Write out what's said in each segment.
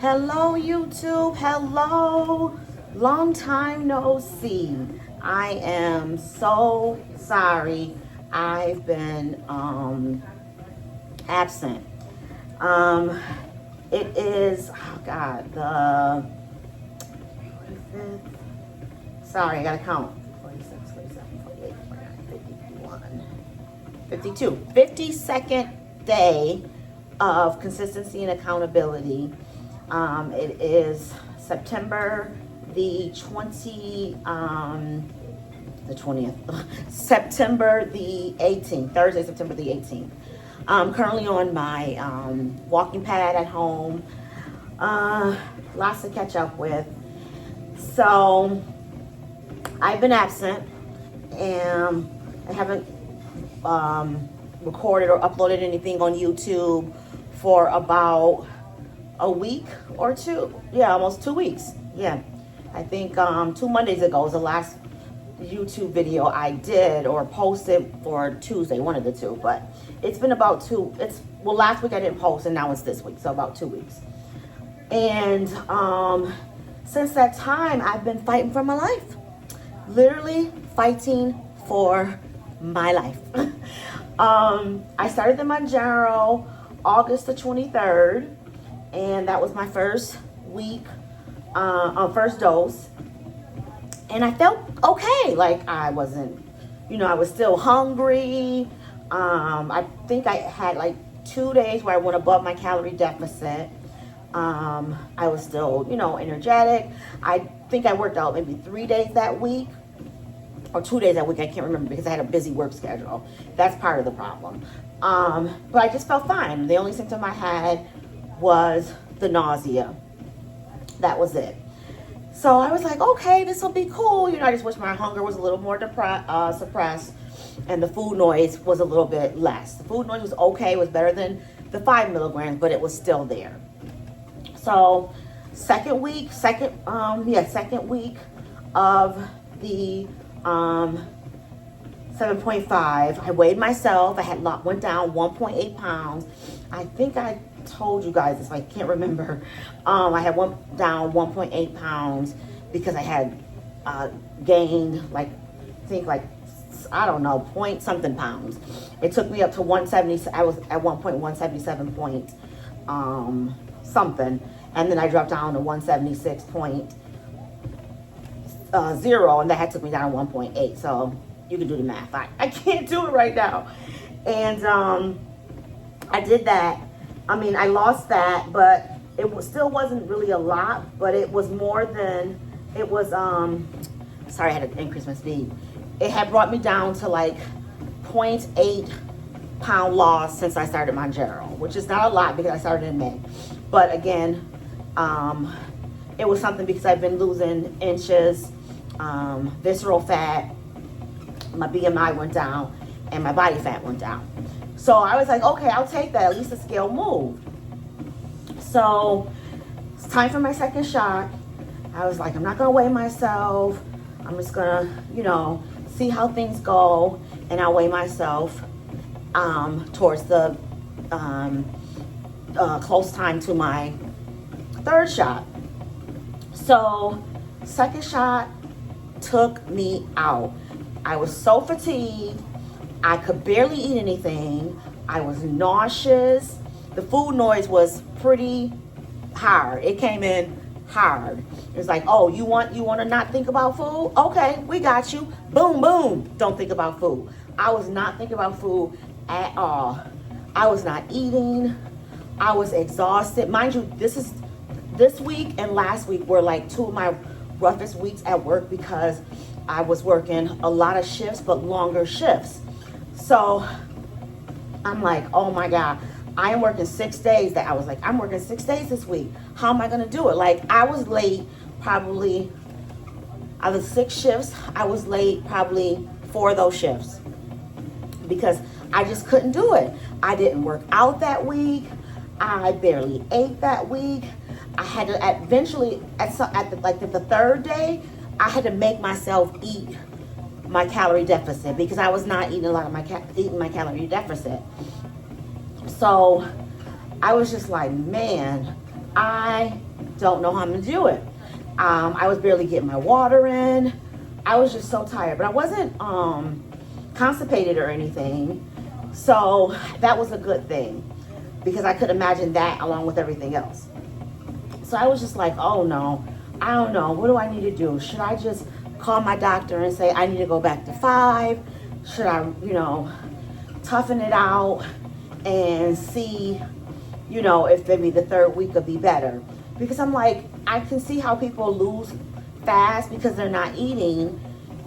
Hello, YouTube. Hello. Long time no see. I am so sorry. I've been absent. Um, it is, oh God, the 25th. Sorry, I gotta count. 46, 47, 48, 49, 50, 51, 52. 52nd day of consistency and accountability. It is September the 20th, September the 18th, Thursday, September the 18th. I'm currently on my walking pad at home. Lots to catch up with. So I've been absent and I haven't recorded or uploaded anything on YouTube for about a week or two. Yeah, almost 2 weeks. Yeah, I think 2 Mondays ago was the last YouTube video I did or posted for Tuesday, one of the two. But it's been about last week I didn't post and now it's this week, so about 2 weeks. And since that time I've been fighting for my life. Literally fighting for my life. I started the Mounjaro August the 23rd, and that was my first week, first dose. And I felt okay. Like I wasn't, I was still hungry. I think I had like 2 days where I went above my calorie deficit. I was still, energetic. I think I worked out maybe 3 days that week. Or 2 days that week, I can't remember because I had a busy work schedule. That's part of the problem. But I just felt fine. The only symptom I had was the nausea. That was it. So I was like, okay, this will be cool. I just wish my hunger was a little more suppressed and the food noise was a little bit less. The food noise was okay. It was better than the 5 milligrams, but it was still there. So second week of the 7.5. I weighed myself. I went down 1.8 pounds. I think I told you guys this, I can't remember. I had went down 1.8 pounds because I had gained I don't know, point something pounds. It took me up to 170. I was at one point 177 point something, and then I dropped down to 176.0, and that had took me down to 1.8. So you can do the math. I can't do it right now. And I did that. I lost that, but still wasn't really a lot, but it was more than it was. Sorry, I had to increase my speed. It had brought me down to like 0.8 pound loss since I started Mounjaro, which is not a lot because I started in May. But again, it was something because I've been losing inches, visceral fat, my BMI went down, and my body fat went down. So I was like, okay, I'll take that. At least the scale moved. So it's time for my second shot. I was like, I'm not gonna weigh myself. I'm just gonna, see how things go, and I'll weigh myself towards the close time to my third shot. So second shot took me out. I was so fatigued. I could barely eat anything. I was nauseous. The food noise was pretty hard. It came in hard. It's like, oh, you want to not think about food? Okay, we got you. Boom, boom. Don't think about food. I was not thinking about food at all. I was not eating. I was exhausted. Mind you, this week and last week were like two of my roughest weeks at work because I was working a lot of shifts, but longer shifts. So I'm like, oh my God, I am working 6 days. That I was like, I'm working 6 days this week. How am I going to do it? Like I was late probably out of 6 shifts. I was late probably 4 of those shifts because I just couldn't do it. I didn't work out that week. I barely ate that week. I had to eventually at the third day, I had to make myself eat my calorie deficit because I was not eating a lot of my calorie deficit. So I was just like, man, I don't know how I'm gonna do it. I was barely getting my water in. I was just so tired, but I wasn't constipated or anything. So that was a good thing because I could imagine that along with everything else. So I was just like, oh no, I don't know. What do I need to do? Should I just call my doctor and say I need to go back to 5? Should I, toughen it out and see, if maybe the third week would be better? Because I'm like, I can see how people lose fast because they're not eating,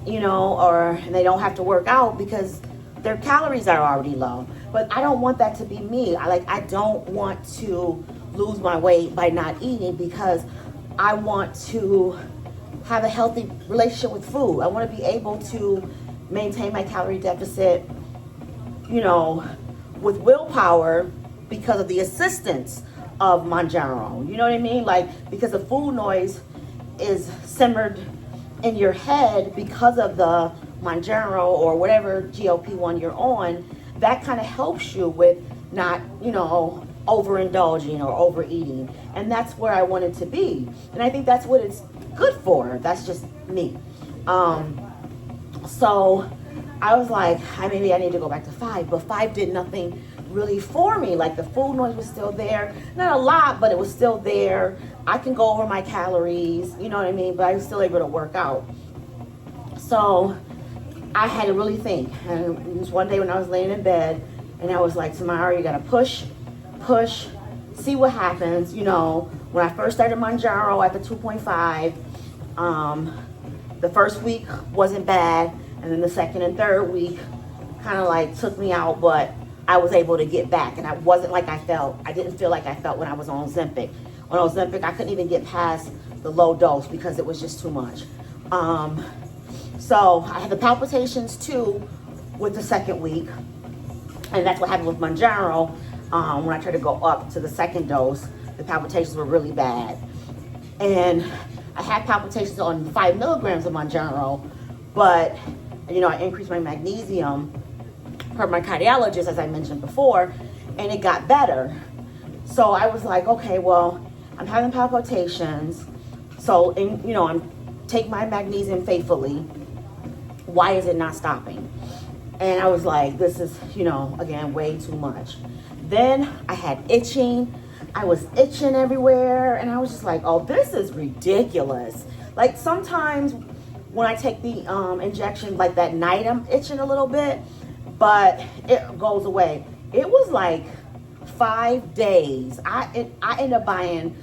or they don't have to work out because their calories are already low. But I don't want that to be me. I don't want to lose my weight by not eating because I want to have a healthy relationship with food. I want to be able to maintain my calorie deficit, with willpower because of the assistance of Mounjaro. You know what I mean? Because the food noise is simmered in your head because of the Mounjaro or whatever GLP1 you're on, that kind of helps you with not, overindulging or overeating. And that's where I wanted to be. And I think that's what it's good for. That's just me. So I was like, maybe I need to go back to 5, but 5 did nothing really for me. Like the food noise was still there. Not a lot, but it was still there. I can go over my calories, you know what I mean? But I was still able to work out. So I had to really think. And it was one day when I was laying in bed and I was like, Tamara, you gotta push, see what happens. When I first started Mounjaro at the 2.5, the first week wasn't bad. And then the second and third week kind of took me out, but I was able to get back. And I didn't feel like I felt when I was on Ozempic. On Ozempic, I couldn't even get past the low dose because it was just too much. So I had the palpitations too with the second week. And that's what happened with Mounjaro. When I tried to go up to the second dose, the palpitations were really bad. And I had palpitations on 5 milligrams of Mounjaro, but I increased my magnesium per my cardiologist, as I mentioned before, and it got better. So I was like, okay, well, I'm having palpitations. So, I'm take my magnesium faithfully. Why is it not stopping? And I was like, this is, again, way too much. Then I had itching. I was itching everywhere. And I was just like, oh, this is ridiculous. Sometimes when I take the injection, that night I'm itching a little bit, but it goes away. It was 5 days. I ended up buying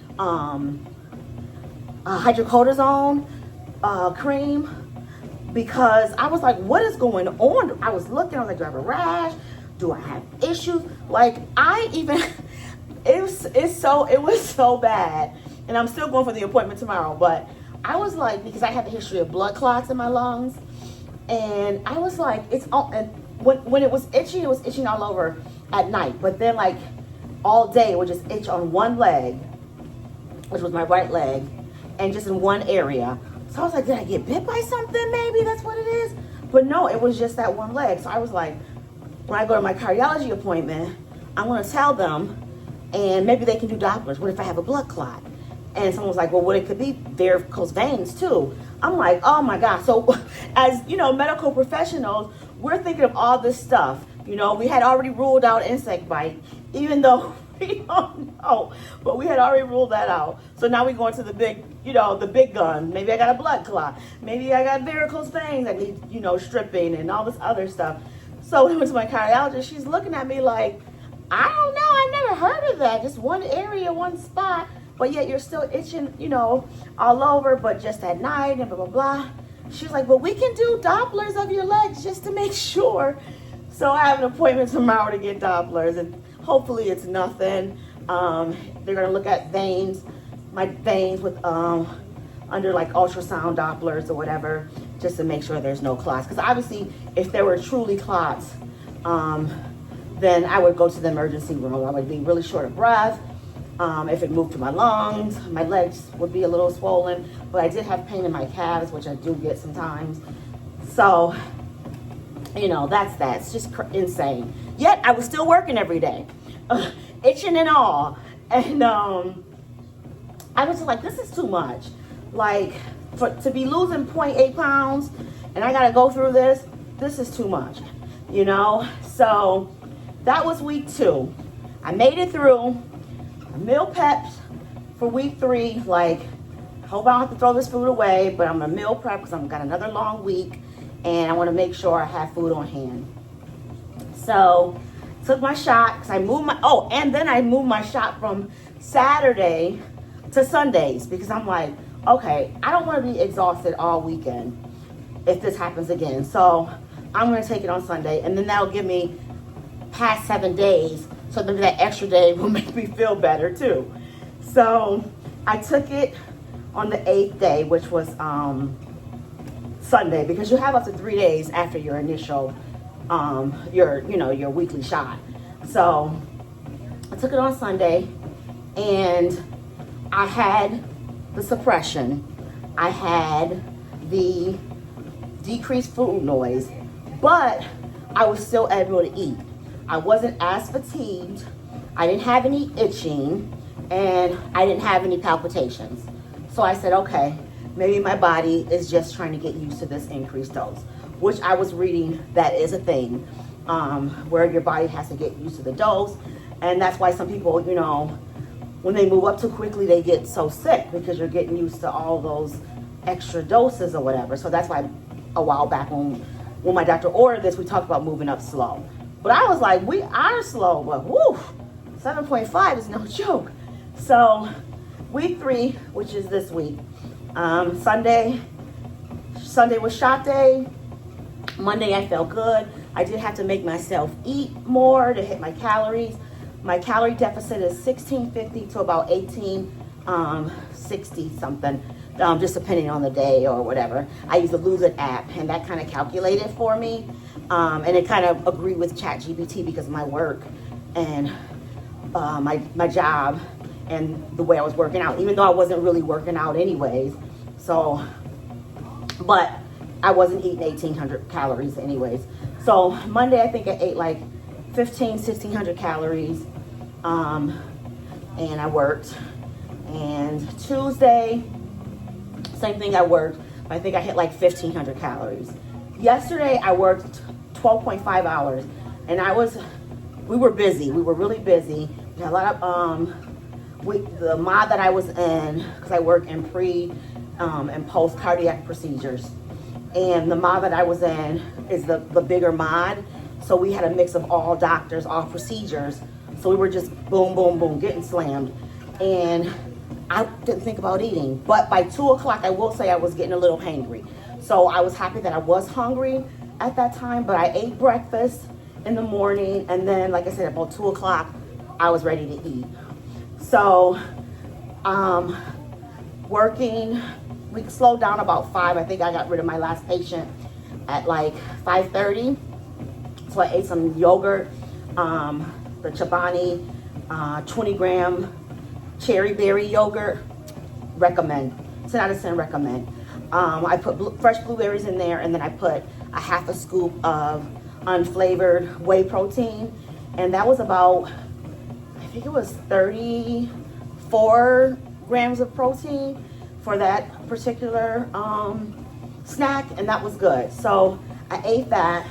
hydrocortisone cream because I was like, what is going on? I was looking, I was like, do I have a rash? Do I have issues? It was so bad. And I'm still going for the appointment tomorrow, but I was like, because I have a history of blood clots in my lungs, and I was like, and when it was itching all over at night, but then all day it would just itch on one leg, which was my right leg, and just in one area. So I was like, did I get bit by something? Maybe that's what it is. But no, it was just that one leg. So I was like, when I go to my cardiology appointment, I'm going to tell them, and maybe they can do Dopplers. What if I have a blood clot? And someone was like, well, what it could be varicose veins too. I'm like, oh my God. So as, medical professionals, we're thinking of all this stuff. We had already ruled out insect bite, even though we don't know, but we had already ruled that out. So now we're going to the big, the big gun. Maybe I got a blood clot. Maybe I got varicose veins that need, stripping and all this other stuff. So when I went to my cardiologist, she's looking at me like, I don't know. I've never heard of that. Just one area, one spot. But yet you're still itching, all over, but just at night and blah, blah, blah. She's like, well, we can do Dopplers of your legs just to make sure. So I have an appointment tomorrow to get Dopplers, and hopefully it's nothing. They're going to look at my veins with under ultrasound Dopplers or whatever, just to make sure there's no clots. Because obviously, if there were truly clots, then I would go to the emergency room. I would be really short of breath. If it moved to my lungs, my legs would be a little swollen, but I did have pain in my calves, which I do get sometimes. So, that's that. It's just insane. Yet I was still working every day, itching and all. And I was just like, this is too much. Like, to be losing 0.8 pounds and I gotta go through this is too much, you know? So that was week 2. I made it through. I meal prepped for week 3. Like, hope I don't have to throw this food away, but I'm gonna meal prep because I've got another long week and I wanna make sure I have food on hand. So, took my shot because I moved and then I moved my shot from Saturday to Sundays because I'm like, okay, I don't want to be exhausted all weekend if this happens again. So I'm going to take it on Sunday, and then that'll give me past 7 days. So then that extra day will make me feel better too. So I took it on the 8th day, which was Sunday, because you have up to 3 days after your initial your weekly shot. So I took it on Sunday, and I had the suppression. I had the decreased food noise, but I was still able to eat. I wasn't as fatigued. I didn't have any itching, and I didn't have any palpitations. So I said, okay, maybe my body is just trying to get used to this increased dose, which I was reading that is a thing, where your body has to get used to the dose. And that's why some people, when they move up too quickly, they get so sick because you're getting used to all those extra doses or whatever. So that's why a while back when my doctor ordered this, we talked about moving up slow. But I was like, we are slow, but woo, 7.5 is no joke. So week 3, which is this week, Sunday was shot day. Monday I felt good. I did have to make myself eat more to hit my calories. My calorie deficit is 1650 to about 1860 something, just depending on the day or whatever. I use the Lose It app, and that kind of calculated for me. And it kind of agreed with ChatGPT because of my work and my job and the way I was working out, even though I wasn't really working out anyways. So, but I wasn't eating 1,800 calories anyways. So Monday, I think I ate like 1,600 calories, and I worked. And Tuesday, same thing, I worked. I think I hit like 1,500 calories. Yesterday, I worked 12.5 hours, and we were busy. We were really busy. We had a lot of, the mod that I was in, because I work in pre and post cardiac procedures. And the mod that I was in is the bigger mod. So we had a mix of all doctors, all procedures. So we were just boom, boom, boom, getting slammed. And I didn't think about eating. But by 2 o'clock, I will say I was getting a little hangry. So I was happy that I was hungry at that time, but I ate breakfast in the morning. And then, like I said, about 2 o'clock, I was ready to eat. So, working, we slowed down about 5. I think I got rid of my last patient at like 5:30. So I ate some yogurt, the Chobani 20-gram cherry berry yogurt. Recommend. 10 out of 10 recommend. I put fresh blueberries in there, and then I put a half a scoop of unflavored whey protein. And that was about, I think it was 34 grams of protein for that particular snack, and that was good. So I ate that,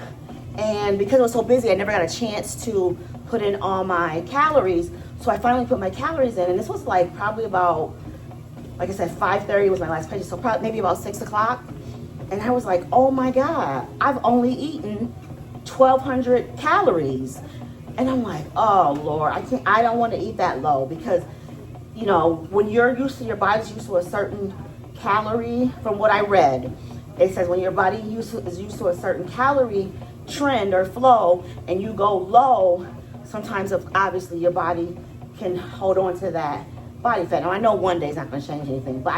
and because I was so busy, I never got a chance to put in all my calories. So I finally put my calories in, and this was like probably about, like I said, 5:30 was my last patient, so probably maybe about 6 o'clock. And I was like, oh my God, I've only eaten 1,200 calories. And I'm like, oh Lord, I don't want to eat that low, because when you're used to, your body's used to a certain calorie, from what I read, it says when your body is used to a certain calorie trend or flow, and you go low, sometimes obviously your body can hold on to that body fat. Now I know one day is not going to change anything, but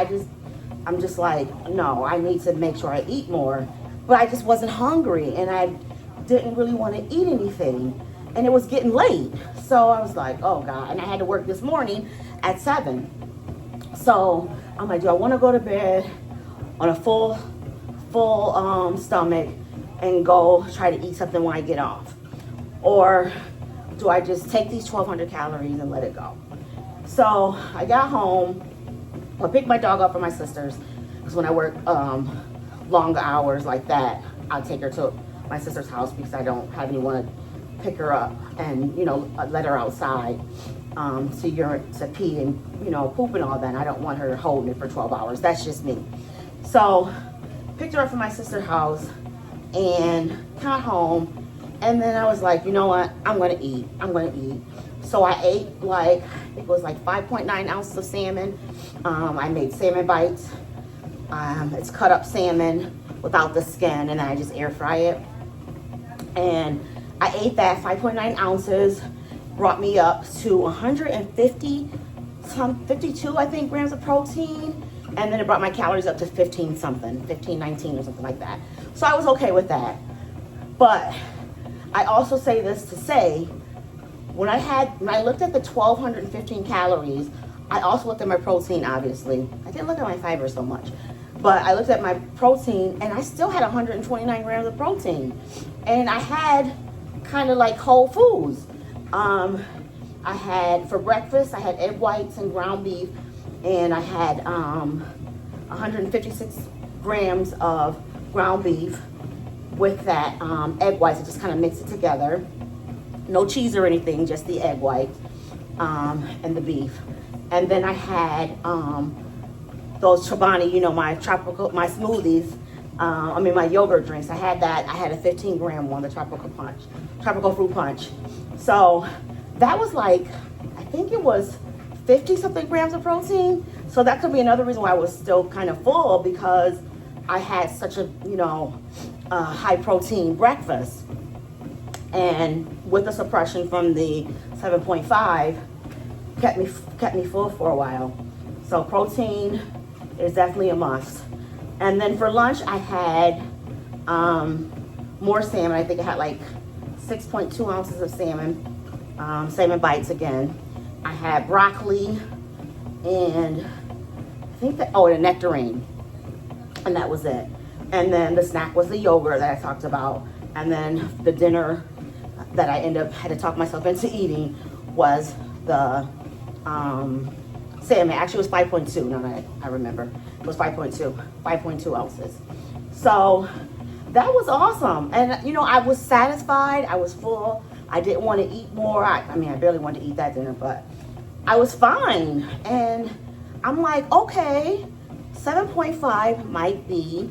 I'm just like, no, I need to make sure I eat more. But I just wasn't hungry, and I didn't really want to eat anything, and it was getting late. So I was like, oh God, and I had to work this morning at 7. So I'm like, do I want to go to bed on a full stomach and go try to eat something when I get off? Or do I just take these 1,200 calories and let it go? So I got home, or pick my dog up from my sister's, because when I work longer hours like that, I'll take her to my sister's house because I don't have anyone to pick her up and, you know, let her outside to pee and, you know, poop and all that. I don't want her holding it for 12 hours. That's just me. So picked her up from my sister's house and got home, and then I was like, you know what, I'm gonna eat. So I ate like, I think it was like 5.9 ounces of salmon. I made salmon bites. It's cut up salmon without the skin, and I just air fry it. And I ate that 5.9 ounces, brought me up to 52 I think grams of protein, and then it brought my calories up to 15 something, 15, 19 or something like that. So I was okay with that. But I also say this to say, when I looked at the 1,215 calories, I also looked at my protein, obviously. I didn't look at my fiber so much, but I looked at my protein, and I still had 129 grams of protein. And I had kind of like whole foods. I had, for breakfast, I had egg whites and ground beef, and I had 156 grams of ground beef with that egg whites. I just kind of mix it together. No cheese or anything, just the egg white and the beef. And then I had those Chobani, you know, my smoothies, my yogurt drinks. I had that. I had a 15 gram one, the tropical fruit punch. So that was like, I think it was 50 something grams of protein. So that could be another reason why I was still kind of full, because I had such a, you know, high protein breakfast. And with the suppression from the 7.5, kept me full for a while. So protein is definitely a must. And then for lunch, I had more salmon. I think I had like 6.2 ounces of salmon, salmon bites again. I had broccoli and I think and a nectarine, and that was it. And then the snack was the yogurt that I talked about. And then the dinner that I had to talk myself into eating was the salmon. Actually, it was 5.2. Now that I remember, it was 5.2 ounces. So that was awesome. And, you know, I was satisfied. I was full. I didn't want to eat more. I barely wanted to eat that dinner, but I was fine. And I'm like, okay, 7.5 might be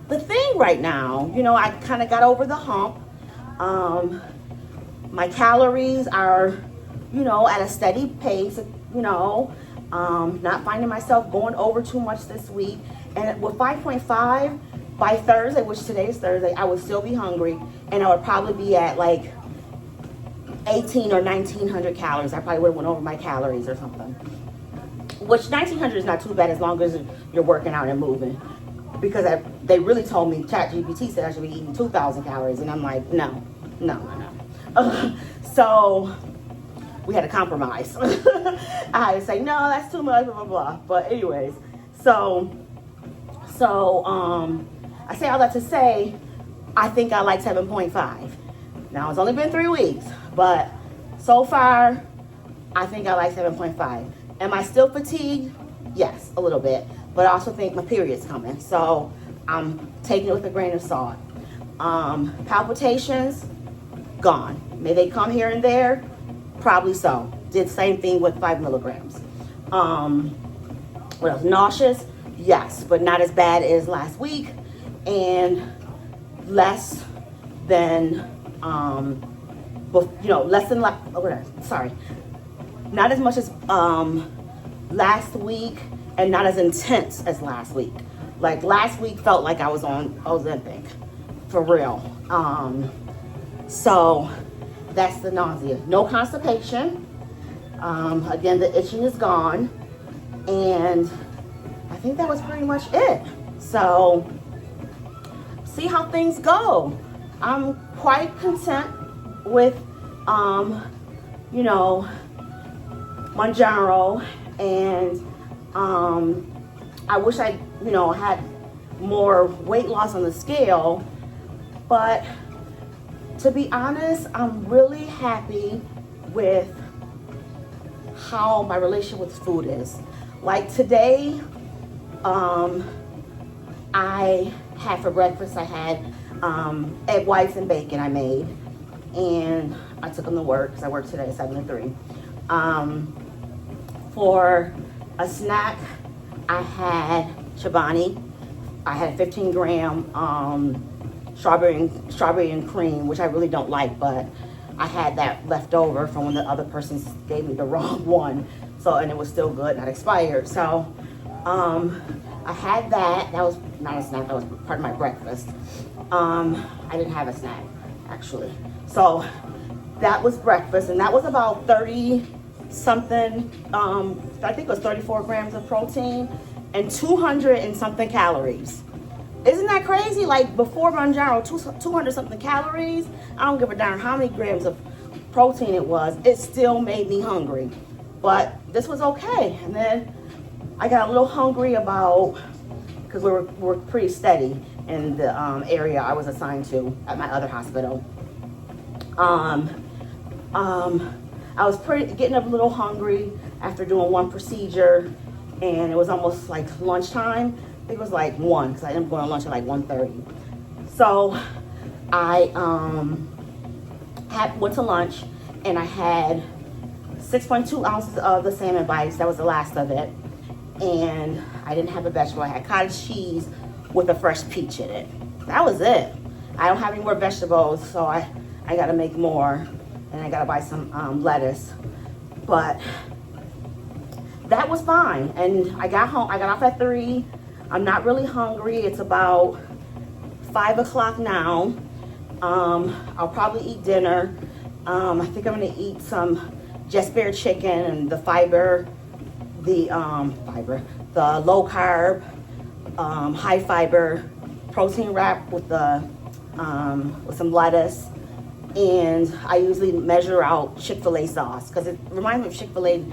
the thing right now. You know, I kind of got over the hump. My calories are, you know, at a steady pace, you know, not finding myself going over too much this week. And with 5.5, by Thursday, which today is Thursday, I would still be hungry, and I would probably be at like 18 or 1900 calories. I probably would have went over my calories or something. Which 1900 is not too bad as long as you're working out and moving. Because they really told me, ChatGPT said I should be eating 2,000 calories, and I'm like, no. So we had to compromise. I had to say, no, that's too much, blah, blah, blah. But anyways, so I say all that to say, I think I like 7.5. Now, it's only been 3 weeks, but so far, I think I like 7.5. Am I still fatigued? Yes, a little bit. But I also think my period's coming. So I'm taking it with a grain of salt. Palpitations, gone. May they come here and there? Probably so. Did the same thing with 5 milligrams. What else? Nauseous? Yes, but not as bad as last week, and less than, not as much as last week, and not as intense as last week. Like last week felt like I was on Ozempic, for real. So that's the nausea. No constipation. Again, the itching is gone, and I think that was pretty much it. So see how things go. I'm quite content with, Mounjaro, and I wish I, had more weight loss on the scale, but to be honest, I'm really happy with how my relationship with food is. Like today, I had for breakfast, I had egg whites and bacon I made. And I took them to work because I work today 7 to 3. For a snack, I had Chobani. I had 15-gram strawberry and cream, which I really don't like, but I had that left over from when the other person gave me the wrong one. So, and it was still good, not expired. So, I had that. That was not a snack. That was part of my breakfast. I didn't have a snack, actually. So, that was breakfast, and that was about 30 something. I think it was 34 grams of protein and 200 and something calories. Isn't that crazy? Like before Mounjaro, 200 something calories. I don't give a darn how many grams of protein it was. It still made me hungry. But this was okay. And then I got a little hungry because we're pretty steady in the area I was assigned to at my other hospital. I was getting a little hungry after doing one procedure, and it was almost like lunchtime. I think it was like 1, because I ended up going to lunch at like 1:30. So I went to lunch, and I had 6.2 ounces of the salmon bites. That was the last of it. And I didn't have a vegetable. I had cottage cheese with a fresh peach in it. That was it. I don't have any more vegetables, so I got to make more. And I got to buy some lettuce. But that was fine. And I got home. I got off at 3. I'm not really hungry. It's about 5 o'clock now. I'll probably eat dinner. I think I'm going to eat some just bear chicken and the low carb, high fiber protein wrap with some lettuce. And I usually measure out Chick-fil-A sauce because it reminds me of Chick-fil-A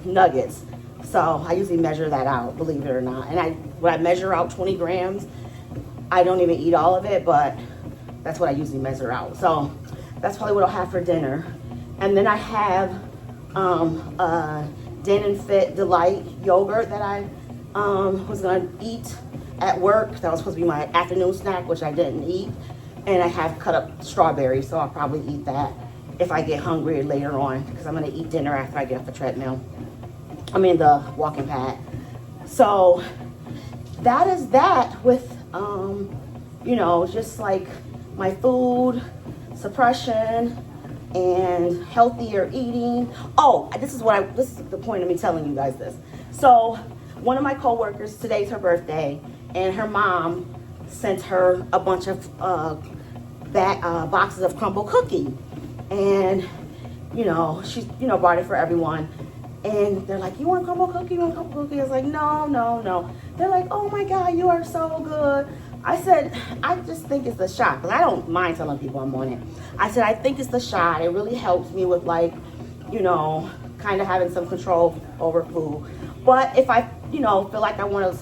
nuggets. So I usually measure that out, believe it or not. And when I measure out 20 grams, I don't even eat all of it, but that's what I usually measure out. So that's probably what I'll have for dinner. And then I have Dan & Fit Delight yogurt that I was gonna eat at work. That was supposed to be my afternoon snack, which I didn't eat. And I have cut up strawberries, so I'll probably eat that if I get hungry later on, because I'm gonna eat dinner after I get off the treadmill. The walking pad. So that is that with, just like my food suppression and healthier eating. Oh, this is the point of me telling you guys this. So one of my coworkers, today's her birthday, and her mom sent her a bunch of boxes of crumble cookie. And, she, bought it for everyone. And they're like, you want crumble cookie? You want crumble cookie? I was like, no. They're like, oh my God, you are so good. I said, I just think it's the shot, because I don't mind telling people I'm on it. I said, I think it's the shot. It really helps me with kind of having some control over food. But if I, feel like I want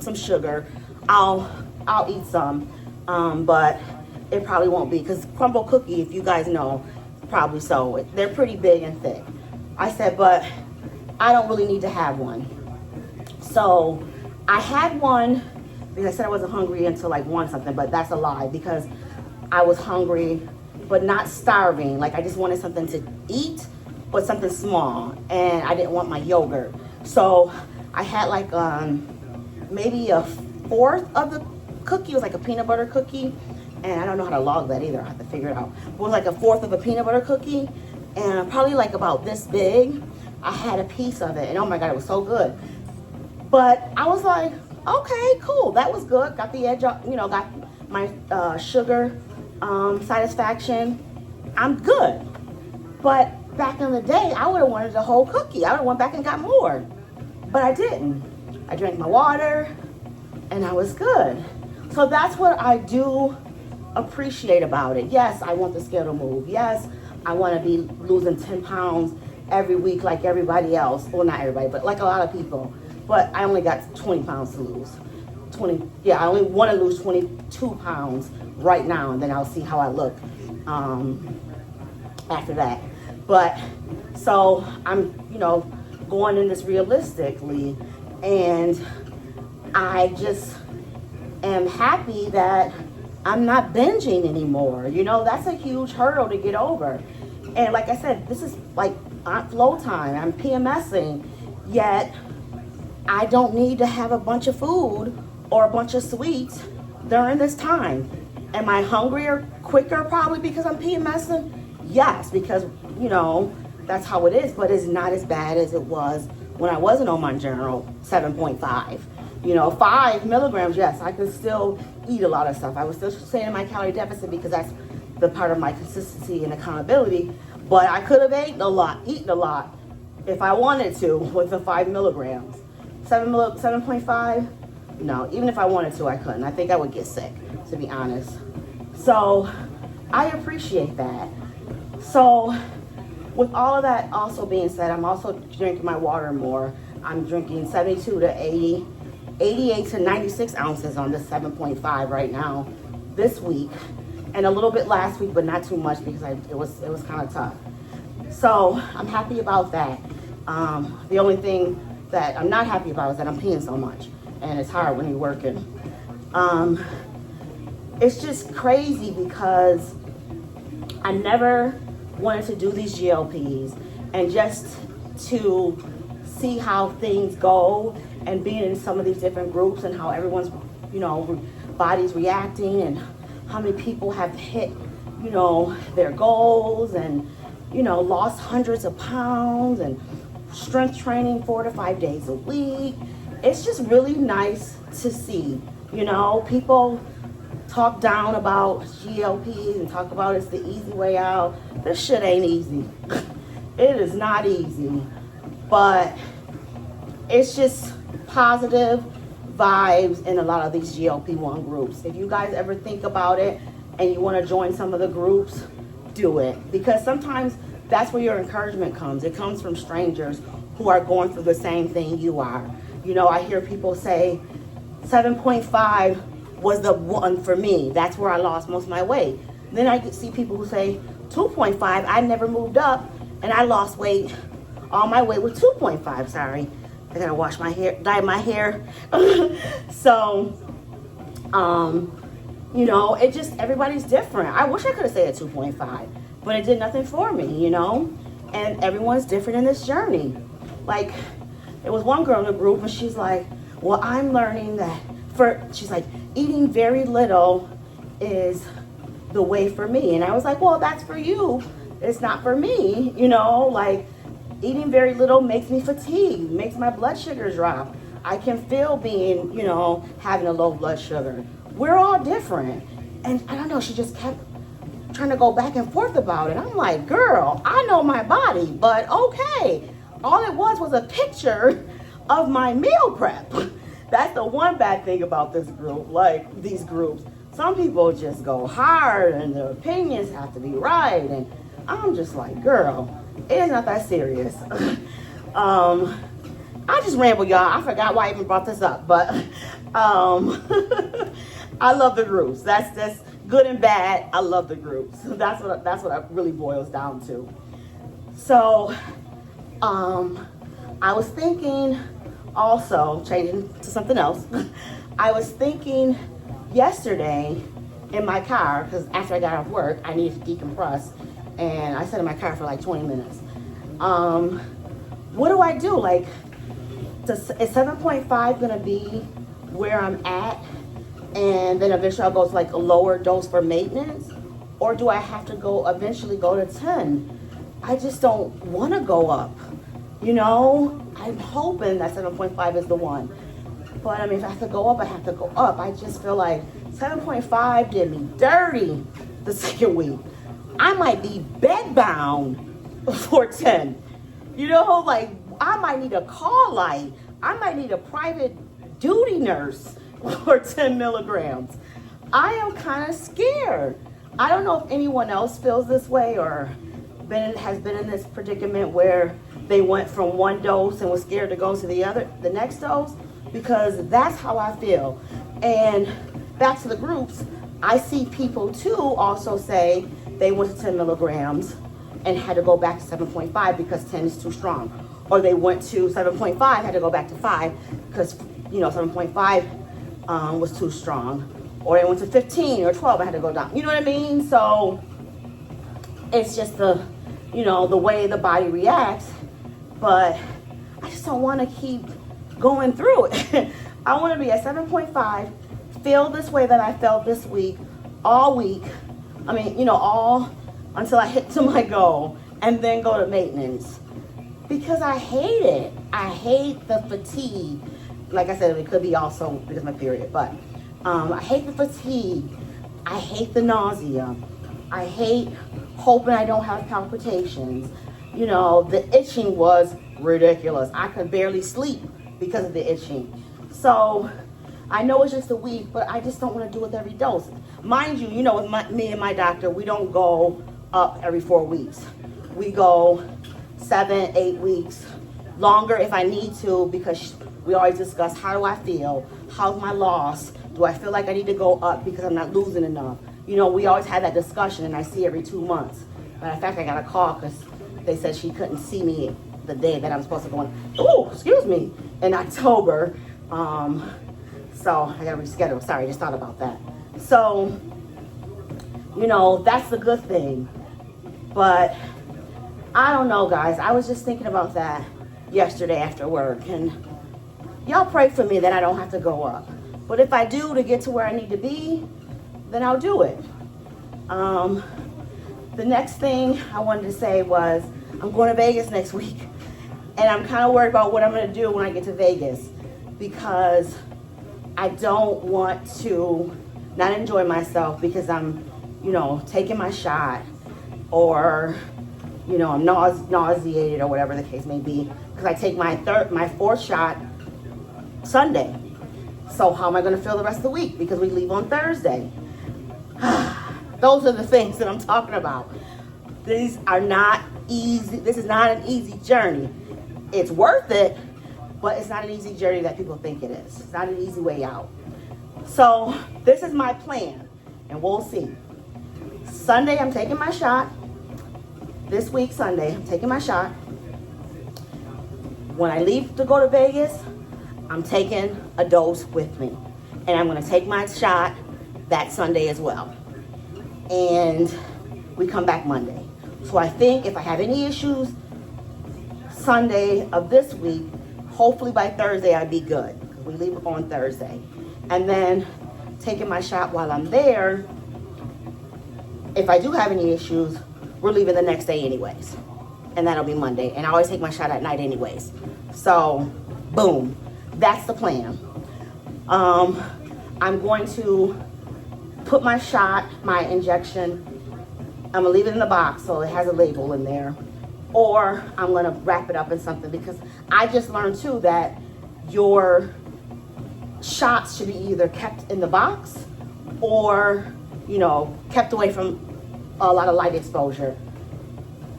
some sugar, I'll eat some. But it probably won't be, because crumble cookie, if you guys know, probably so. They're pretty big and thick. I said, but I don't really need to have one. So I had one because I said I wasn't hungry until like 1 something, but that's a lie, because I was hungry but not starving. Like I just wanted something to eat, but something small, and I didn't want my yogurt. So I had like maybe a fourth of the cookie. It was like a peanut butter cookie, and I don't know how to log that either. I have to figure it out. It was like a fourth of a peanut butter cookie, and probably like about this big. I had a piece of it, and oh my God, it was so good. But I was like, okay, cool, that was good. Got the edge, got my sugar satisfaction. I'm good. But back in the day, I would have wanted the whole cookie. I would have went back and got more, but I didn't. I drank my water, and I was good. So that's what I do appreciate about it. Yes, I want the scale to move. Yes, I want to be losing 10 pounds every week like everybody else. Well, not everybody, but like a lot of people. But I only got 20 pounds to lose. I only want to lose 22 pounds right now, and then I'll see how I look after that. But so I'm, going in this realistically. And I just am happy that I'm not binging anymore. You know, that's a huge hurdle to get over. And like I said, this is like flow time. I'm PMSing, yet I don't need to have a bunch of food or a bunch of sweets during this time. Am I hungrier quicker probably because I'm PMSing? Yes, because, you know, that's how it is, but it's not as bad as it was when I wasn't on Mounjaro 7.5. You know, 5 milligrams, yes, I could still eat a lot of stuff. I was still staying in my calorie deficit because that's the part of my consistency and accountability. But I could have eaten a lot if I wanted to with the 5 milligrams. 7.5, no, even if I wanted to, I couldn't. I think I would get sick, to be honest. So I appreciate that. So with all of that also being said, I'm also drinking my water more. I'm drinking 72 to 80, 88 to 96 ounces on this 7.5 right now this week, and a little bit last week, but not too much because it was kind of tough. So I'm happy about that. The only thing that I'm not happy about is that I'm peeing so much, and it's hard when you're working. It's just crazy because I never wanted to do these GLPs, and just to see how things go and being in some of these different groups and how everyone's, you know, body's reacting and how many people have hit, you know, their goals and, you know, lost hundreds of pounds and strength training 4 to 5 days a week. It's just really nice to see, you know, people talk down about GLPs and talk about it's the easy way out. This shit ain't easy. It is not easy, but it's just positive vibes in a lot of these GLP-1 groups. If you guys ever think about it and you want to join some of the groups, do it, because sometimes that's where your encouragement comes. It comes from strangers who are going through the same thing you are. You know, I hear people say 7.5 was the one for me. That's where I lost most of my weight. Then I see people who say 2.5, I never moved up and I lost weight. All my weight was 2.5, sorry. I gotta wash my hair, dye my hair. So, you know, it just, everybody's different. I wish I could have said 2.5, but it did nothing for me, you know? And everyone's different in this journey. Like, there was one girl in the group and she's like, well, I'm learning that she's like, eating very little is the way for me. And I was like, well, that's for you. It's not for me, you know? Like, eating very little makes me fatigued, makes my blood sugar drop. I can feel being, you know, having a low blood sugar. We're all different. And I don't know, she just kept trying to go back and forth about it. I'm like, girl, I know my body, but okay. All it was a picture of my meal prep. That's the one bad thing about this group, like these groups. Some people just go hard and their opinions have to be right. And I'm just like, girl, it is not that serious. I just ramble, y'all. I forgot why I even brought this up, but I love the groups. That's good and bad. I love the groups. That's what it really boils down to. So, I was thinking, also changing to something else. I was thinking yesterday in my car, because after I got off work, I needed to decompress, and I sat in my car for like 20 minutes. What do I do? Like, is 7.5 gonna be where I'm at, and then eventually I'll go to like a lower dose for maintenance, or do I have to eventually go to 10? I just don't want to go up, you know? I'm hoping that 7.5 is the one. But I mean, if I have to go up, I have to go up. I just feel like 7.5 did me dirty the second week. I might be bedbound for 10. You know, like, I might need a call light. I might need a private duty nurse for 10 milligrams. I am kind of scared. I don't know if anyone else feels this way or has been in this predicament where they went from one dose and was scared to go to the next dose, because that's how I feel. And back to the groups, I see people too also say they went to 10 milligrams and had to go back to 7.5 because 10 is too strong. or they went to 7.5, had to go back to 5 because, 7.5 was too strong. Or they went to 15 or 12, I had to go down. You know what I mean? So it's just the way the body reacts. But I just don't want to keep going through it. I want to be at 7.5, feel this way that I felt this week, all week. I mean, all until I hit to my goal, and then go to maintenance. Because I hate it. I hate the fatigue. Like I said, it could be also because of my period, but I hate the fatigue. I hate the nausea. I hate hoping I don't have palpitations. The itching was ridiculous. I could barely sleep because of the itching. So I know it's just a week, but I just don't want to do it every dose. Mind you, with me and my doctor, we don't go up every 4 weeks. We go 7, 8 weeks, longer if I need to, because we always discuss, how do I feel? How's my loss? Do I feel like I need to go up because I'm not losing enough? We always have that discussion, and I see every 2 months. Matter of fact, I got a call because they said she couldn't see me the day that I'm supposed to go in October. So I got to reschedule. Sorry, I just thought about that. So, that's the good thing. But I don't know, guys. I was just thinking about that yesterday after work. And y'all pray for me that I don't have to go up. But if I do to get to where I need to be, then I'll do it. The next thing I wanted to say was I'm going to Vegas next week. And I'm kind of worried about what I'm going to do when I get to Vegas, because I don't want to not enjoy myself because I'm, taking my shot, or, I'm nauseated or whatever the case may be, because I take my fourth shot Sunday. So how am I going to feel the rest of the week? Because we leave on Thursday. Those are the things that I'm talking about. These are not easy. This is not an easy journey. It's worth it, but it's not an easy journey that people think it is. It's not an easy way out. So this is my plan, and we'll see. Sunday, I'm taking my shot. This week, Sunday, I'm taking my shot. When I leave to go to Vegas, I'm taking a dose with me. And I'm going to take my shot that Sunday as well. And we come back Monday. So I think if I have any issues Sunday of this week, hopefully by Thursday I'd be good. We leave on Thursday. And then taking my shot while I'm there, if I do have any issues, we're leaving the next day anyways. And that'll be Monday. And I always take my shot at night anyways. So, boom. That's the plan. I'm going to put my shot, my injection, I'm going to leave it in the box so it has a label in there. Or I'm going to wrap it up in something, because I just learned too that your shots should be either kept in the box or, kept away from a lot of light exposure.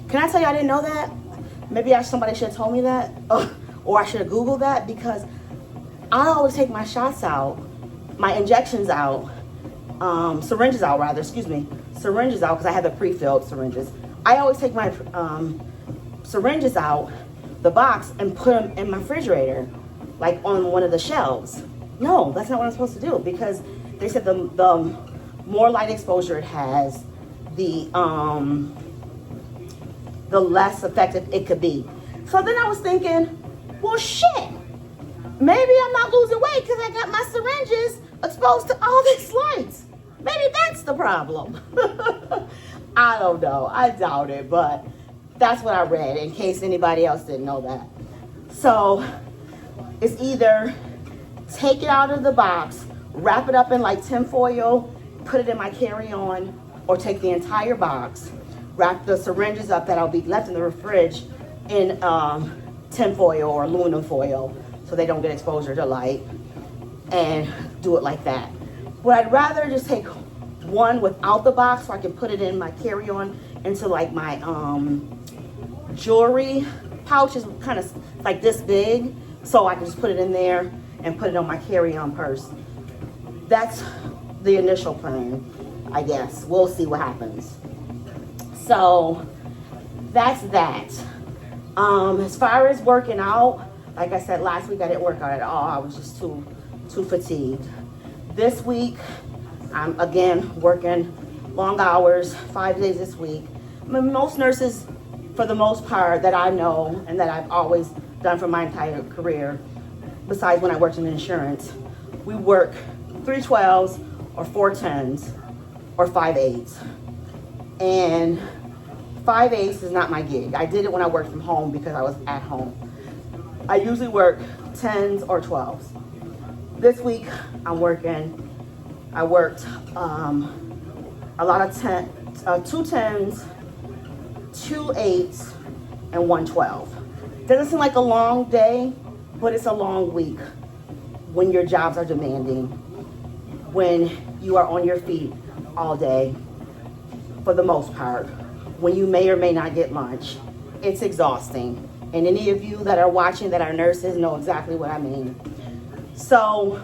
Can I tell you I didn't know that? Maybe somebody should have told me that, or I should have Googled that, because I always take my shots out, my injections out, syringes out, because I have the pre-filled syringes. I always take my syringes out, the box, and put them in my refrigerator, like on one of the shelves. No, that's not what I'm supposed to do, because they said the more light exposure it has, the less effective it could be. So then I was thinking, well, shit, maybe I'm not losing weight because I got my syringes exposed to all these lights. Maybe that's the problem. I don't know. I doubt it, but that's what I read, in case anybody else didn't know that. So it's either take it out of the box, wrap it up in like tin foil, put it in my carry-on, or take the entire box, wrap the syringes up that'll be left in the fridge in tin foil or aluminum foil so they don't get exposure to light, and do it like that. But I'd rather just take one without the box so I can put it in my carry-on into like my jewelry pouch is kind of like this big, so I can just put it in there and put it on my carry-on purse. That's the initial plan, I guess. We'll see what happens. So that's that. As far as working out, like I said last week, I didn't work out at all. I was just too fatigued. This week, I'm again working long hours, 5 days this week. I mean, most nurses, for the most part, that I know and that I've always done for my entire career, besides when I worked in insurance, we work 312s or 410s or 5/8s. And 5/8 is not my gig. I did it when I worked from home because I was at home. I usually work 10s or 12s. This week I worked a lot of 2 10s, 2 8s, and 1 12. Doesn't seem like a long day, but it's a long week when your jobs are demanding, when you are on your feet all day for the most part, when you may or may not get lunch. It's exhausting. And any of you that are watching that are nurses know exactly what I mean. So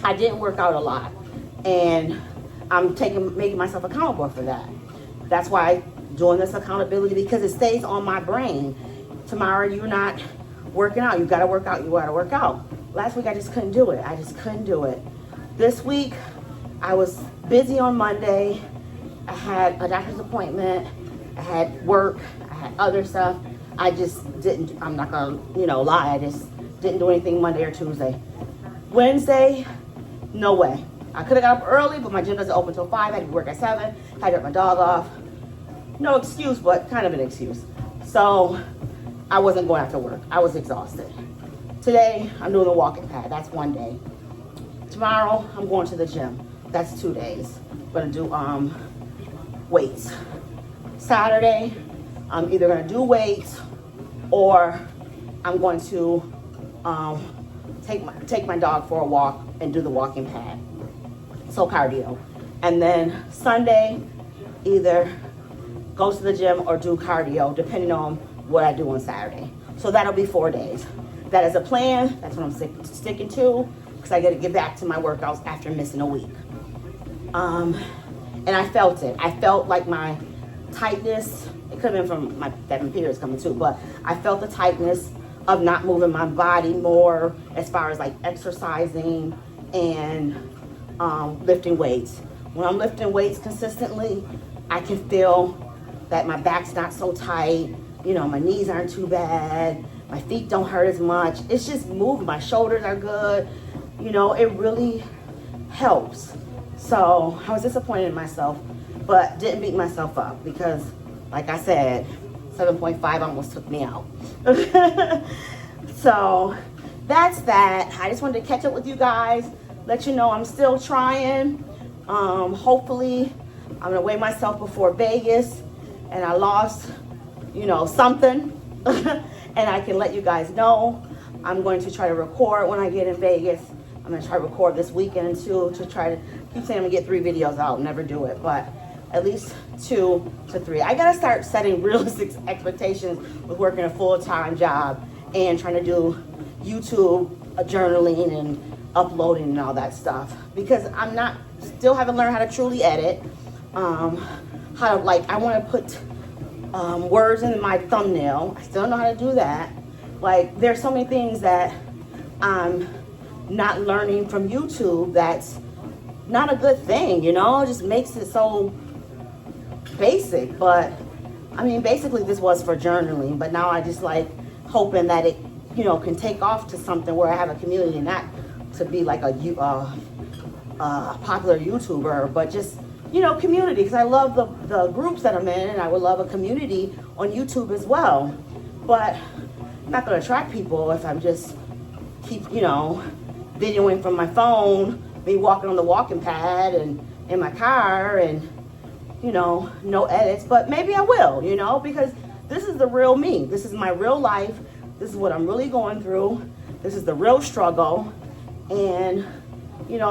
I didn't work out a lot, and I'm making myself accountable for that. That's why I'm doing this accountability, because it stays on my brain. Tomorrow you're not working out. You gotta work out, you gotta work out. Last week I just couldn't do it. This week I was busy on Monday. I had a doctor's appointment. I had work. I had other stuff. I just didn't, I'm not gonna, lie. I just didn't do anything Monday or Tuesday. Wednesday, no way. I could have got up early, but my gym doesn't open until 5. I had to work at 7. Had to drop my dog off. No excuse, but kind of an excuse. So I wasn't going after work. I was exhausted. Today, I'm doing the walking pad. That's 1 day. Tomorrow, I'm going to the gym. That's 2 days. I'm gonna do weights. Saturday, I'm either gonna do weights or I'm going to take my dog for a walk and do the walking pad. So cardio. And then Sunday, either go to the gym or do cardio, depending on what I do on Saturday. So that'll be 4 days. That is a plan. That's what I'm sticking to, because I got to get back to my workouts after missing a week. And I felt it. I felt like my tightness. It could have been from my periods coming too, but I felt the tightness of not moving my body more, as far as like exercising and lifting weights. When I'm lifting weights consistently, I can feel that my back's not so tight. My knees aren't too bad. My feet don't hurt as much. It's just moving. My shoulders are good. It really helps. So I was disappointed in myself, but didn't beat myself up, because, like I said, 7.5 almost took me out. So that's that. I just wanted to catch up with you guys, let you know I'm still trying. Hopefully, I'm gonna weigh myself before Vegas, and I lost, something, and I can let you guys know. I'm going to try to record when I get in Vegas. I'm gonna try to record this weekend too, to try to keep saying I'm gonna get 3 videos out. Never do it, but at least 2 to 3. I gotta start setting realistic expectations with working a full-time job and trying to do YouTube journaling and uploading and all that stuff, because still haven't learned how to truly edit. I want to put words in my thumbnail. I still don't know how to do that. There's so many things that I'm not learning from YouTube that's not a good thing, it just makes it so basic. But basically this was for journaling, but now I just hoping that it can take off to something where I have a community, not to be like a popular YouTuber, but just community, because I love the groups that I'm in, and I would love a community on YouTube as well. But I'm not going to attract people if I'm just keep videoing from my phone, me walking on the walking pad and in my car, and no edits. But maybe I will, because this is the real me. This is my real life. This is what I'm really going through. This is the real struggle. And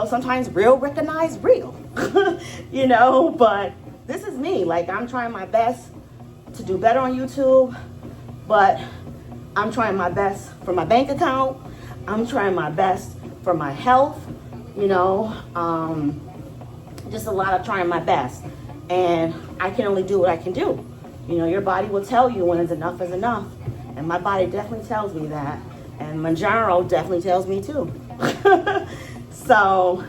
sometimes real recognize real. But this is me. I'm trying my best to do better on YouTube, but I'm trying my best for my bank account. I'm trying my best for my health, just a lot of trying my best. And I can only do what I can do. Your body will tell you when enough is enough. And my body definitely tells me that. And Mounjaro definitely tells me too. So,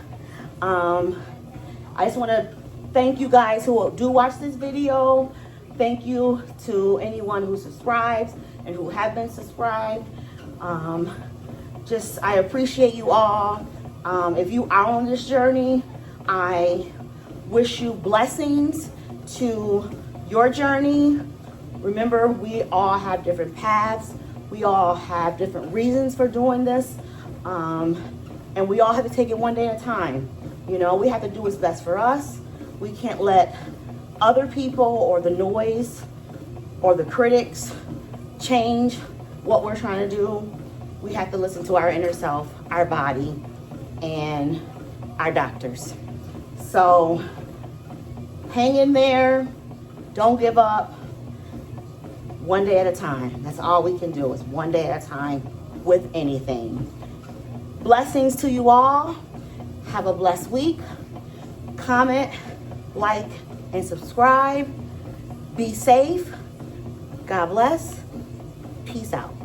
I just want to thank you guys who do watch this video. Thank you to anyone who subscribes and who have been subscribed. I appreciate you all. If you are on this journey, I wish you blessings to your journey. Remember, we all have different paths. We all have different reasons for doing this. And we all have to take it one day at a time. You know, we have to do what's best for us. We can't let other people or the noise or the critics change what we're trying to do. We have to listen to our inner self, our body, and our doctors. So hang in there. Don't give up. One day at a time. That's all we can do, is one day at a time with anything. Blessings to you all. Have a blessed week. Comment, like, and subscribe. Be safe. God bless. Peace out.